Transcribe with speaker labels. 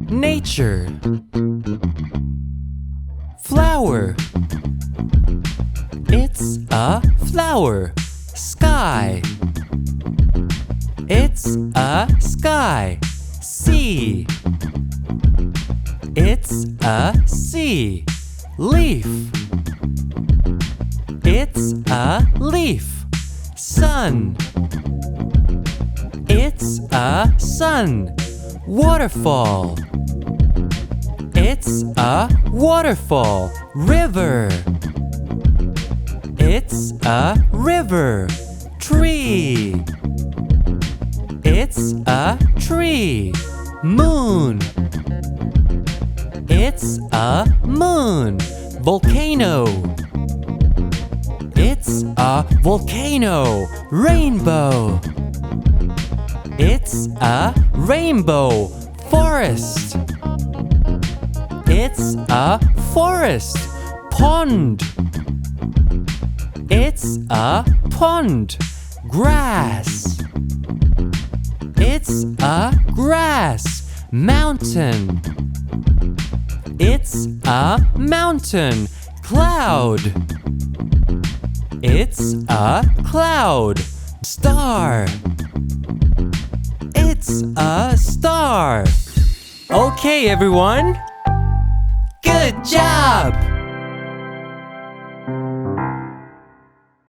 Speaker 1: Nature. Flower. It's a flower. Sky. It's a sky. Sea. It's a sea. Leaf. It's a leaf. Sun. It's a sun. Waterfall. It's a waterfall. River. It's a river. Tree. It's a tree. Moon. It's a moon. Volcano. It's a volcano. Rainbow. It's a rainbow. Forest. It's a forest. Pond. It's a pond. Grass. It's a grass. Mountain. It's a mountain. Cloud. It's a cloud. Star. It's a star. Okay, everyone. Good job!